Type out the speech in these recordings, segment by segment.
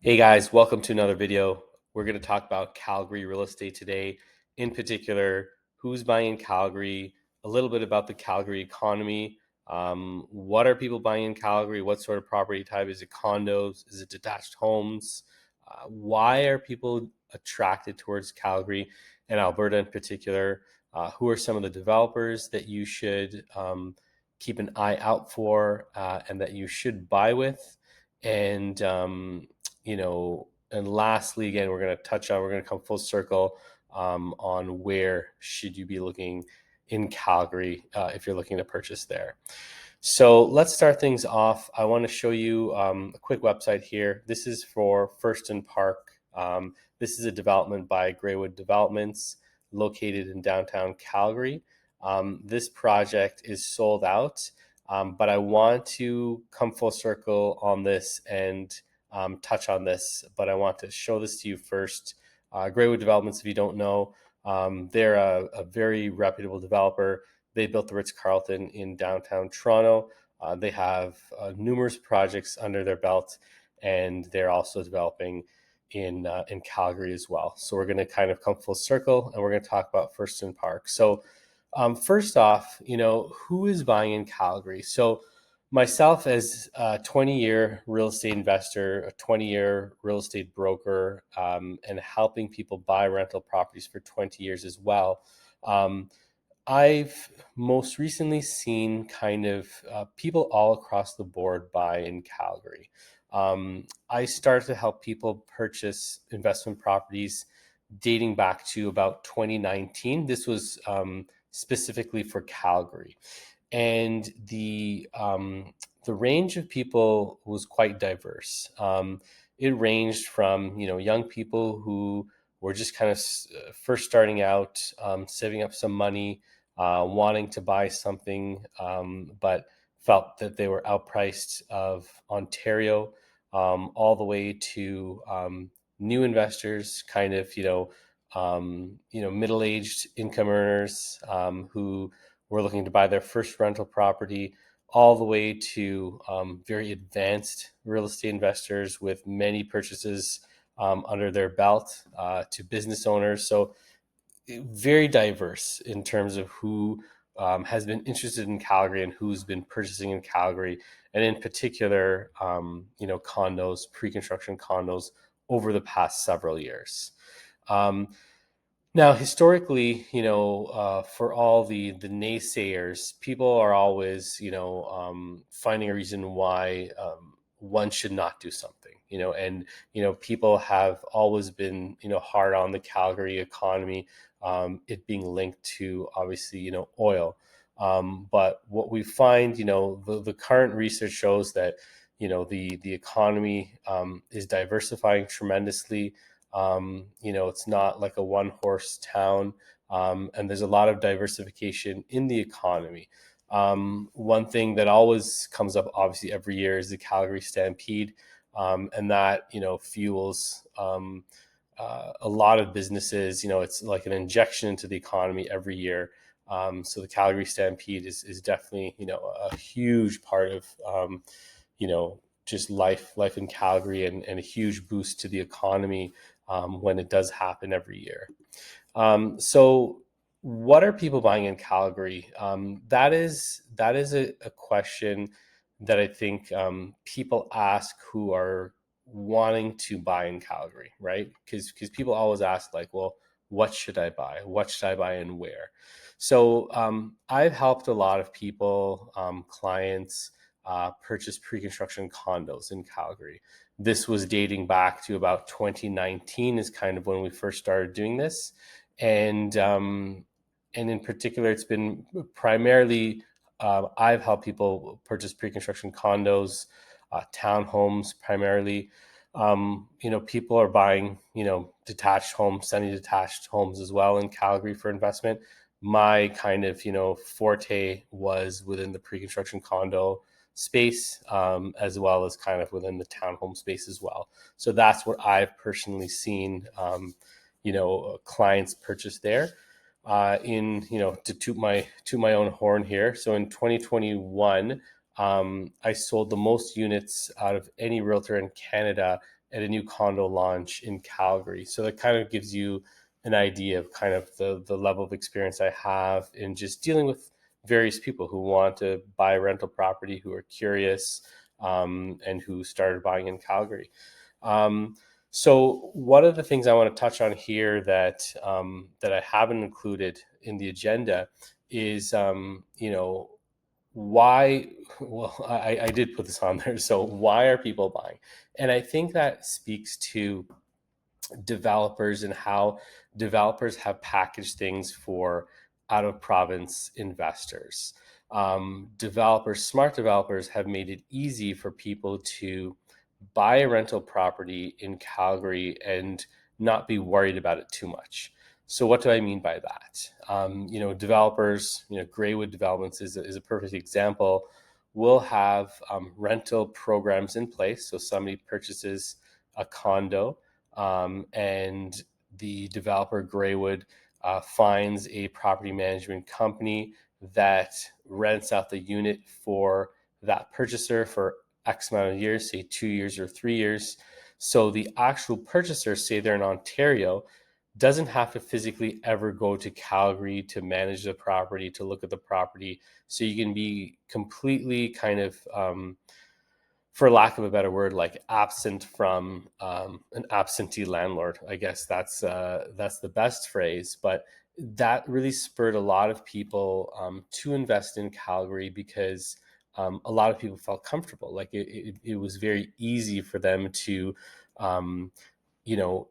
Hey guys, welcome to another video. We're going to talk about Calgary real estate today. In particular, who's buying in Calgary, a little bit about the Calgary economy. What are people buying in Calgary? What sort of property type? Is it condos? Is it detached homes? Why are people attracted towards Calgary and Alberta in particular? Who are some of the developers that you should keep an eye out for and that you should buy with? And and lastly, again, we're going to come full circle on where should you be looking in Calgary if you're looking to purchase there. So let's start things off. I want to show you a quick website here. This is for First and Park. This is a development by Graywood Developments located in downtown Calgary. This project is sold out, but I want to come full circle on this and touch on this, but I want to show this to you first. Graywood Developments, if you don't know, they're a very reputable developer. They built the Ritz-Carlton in downtown Toronto. They have numerous projects under their belt, and they're also developing in Calgary as well. So we're going to kind of come full circle, and we're going to talk about First and Park. So first off, who is buying in Calgary? So myself as a 20-year real estate investor, a 20-year real estate broker, and helping people buy rental properties for 20 years as well. I've most recently seen kind of people all across the board buy in Calgary. I started to help people purchase investment properties dating back to about 2019. This was specifically for Calgary, and the range of people was quite diverse. It ranged from young people who were just kind of first starting out, saving up some money, wanting to buy something, but felt that they were outpriced of Ontario, all the way to new investors, kind of middle-aged income earners who were looking to buy their first rental property, all the way to very advanced real estate investors with many purchases under their belt, to business owners. So very diverse in terms of who has been interested in Calgary and who's been purchasing in Calgary, and in particular, condos, pre-construction condos over the past several years. Um, Now, historically, for all the naysayers, people are always, finding a reason why one should not do something, and people have always been, hard on the Calgary economy, it being linked to obviously, oil. But what we find, the current research shows that, the economy is diversifying tremendously. It's not like a one horse town, and there's a lot of diversification in the economy. One thing that always comes up, obviously, every year is the Calgary Stampede, and that fuels a lot of businesses. It's like an injection into the economy every year. So the Calgary Stampede is definitely a huge part of just life in Calgary, and a huge boost to the economy when it does happen every year. So what are people buying in Calgary? That is a question that I think people ask who are wanting to buy in Calgary, right? Because people always ask, like, well, what should I buy? What should I buy and where? So I've helped a lot of people, clients, purchase pre-construction condos in Calgary. This was dating back to about 2019 is kind of when we first started doing this. And in particular, it's been primarily, I've helped people purchase pre-construction condos, townhomes primarily. People are buying, detached homes, semi-detached homes as well in Calgary for investment. My kind of, forte was within the pre-construction condo space, as well as kind of within the townhome space as well. So that's what I've personally seen, clients purchase there. To toot my own horn here. So in 2021, I sold the most units out of any realtor in Canada at a new condo launch in Calgary. So that kind of gives you an idea of kind of the level of experience I have in just dealing with various people who want to buy a rental property, who are curious, and who started buying in Calgary. So one of the things I want to touch on here that I haven't included in the agenda is, why. Well, I did put this on there. So why are people buying? And I think that speaks to developers and how developers have packaged things for out of province investors. Smart developers have made it easy for people to buy a rental property in Calgary and not be worried about it too much. So what do I mean by that? Developers, Graywood Developments is a perfect example. Will have rental programs in place. So somebody purchases a condo, and the developer Graywood finds a property management company that rents out the unit for that purchaser for X amount of years, say 2 years or 3 years. So the actual purchaser, say they're in Ontario, doesn't have to physically ever go to Calgary to manage the property, to look at the property. So you can be completely kind of, for lack of a better word, like absent from an absentee landlord. I guess that's the best phrase. But that really spurred a lot of people to invest in Calgary because a lot of people felt comfortable. Like it was very easy for them to, um, you know,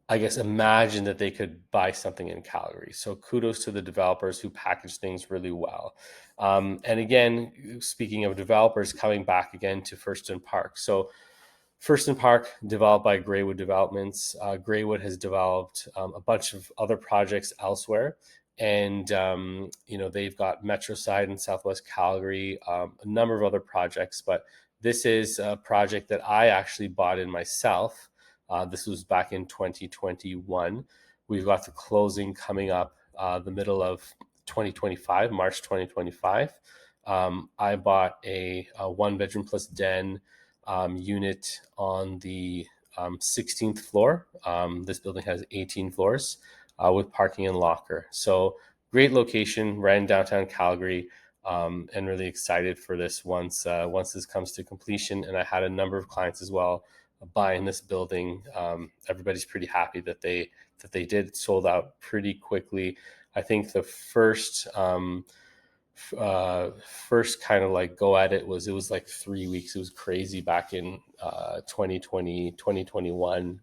I guess, imagine that they could buy something in Calgary. So kudos to the developers who package things really well. And again, speaking of developers, coming back again to Furston Park. So Furston Park, developed by Graywood Developments. Graywood has developed a bunch of other projects elsewhere. And, they've got Metroside in Southwest Calgary, a number of other projects. But this is a project that I actually bought in myself. This was back in 2021. We've got the closing coming up the middle of 2025, March 2025. I bought a one bedroom plus den unit on the 16th floor. This building has 18 floors with parking and locker. So great location right in downtown Calgary. And really excited for this once this comes to completion. And I had a number of clients as well buying this building. Everybody's pretty happy that they did. It sold out pretty quickly. I think the first kind of like go at it was like 3 weeks. It was crazy back in 2020, 2021.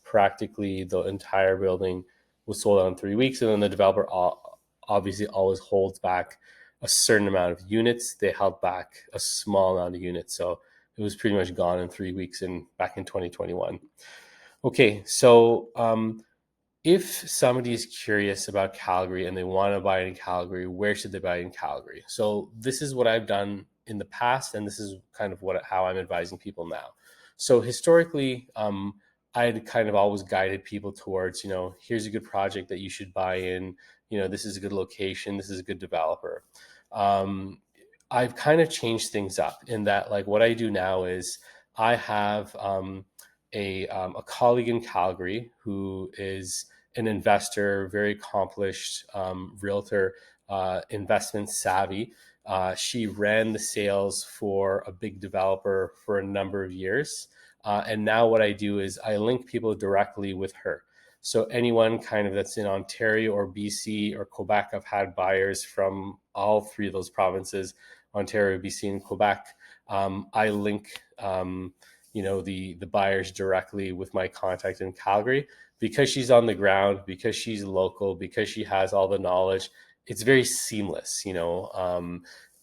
Practically the entire building was sold out in 3 weeks, and then the developer obviously always holds back a certain amount of units. They held back a small amount of units, so it was pretty much gone in 3 weeks back in 2021. Okay, so if somebody is curious about Calgary and they want to buy in Calgary, where should they buy in Calgary? So this is what I've done in the past, and this is kind of how I'm advising people now. So historically, I had kind of always guided people towards, here's a good project that you should buy in. This is a good location. This is a good developer. I've kind of changed things up in that, like, what I do now is I have a colleague in Calgary who is an investor, very accomplished realtor, investment savvy. She ran the sales for a big developer for a number of years. And now what I do is I link people directly with her. So anyone kind of that's in Ontario or BC or Quebec, I've had buyers from all three of those provinces, Ontario, BC, and Quebec. I link the buyers directly with my contact in Calgary because she's on the ground, because she's local, because she has all the knowledge. It's very seamless,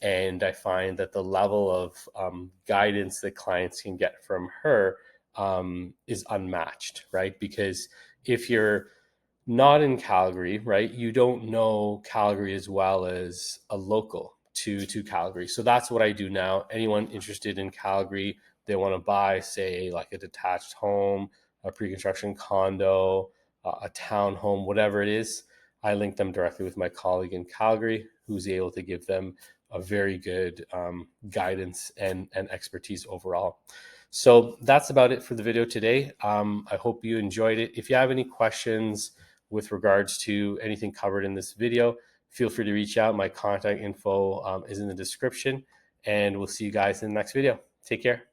and I find that the level of guidance that clients can get from her is unmatched, right? Because if you're not in Calgary, right, you don't know Calgary as well as a local to Calgary. So that's what I do now. Anyone interested in Calgary, they want to buy, say, like a detached home, a pre-construction condo, a townhome, whatever it is, I link them directly with my colleague in Calgary, who's able to give them a very good guidance and expertise overall. So that's about it for the video today. I hope you enjoyed it. If you have any questions with regards to anything covered in this video, feel free to reach out. My contact info is in the description, and we'll see you guys in the next video. Take care.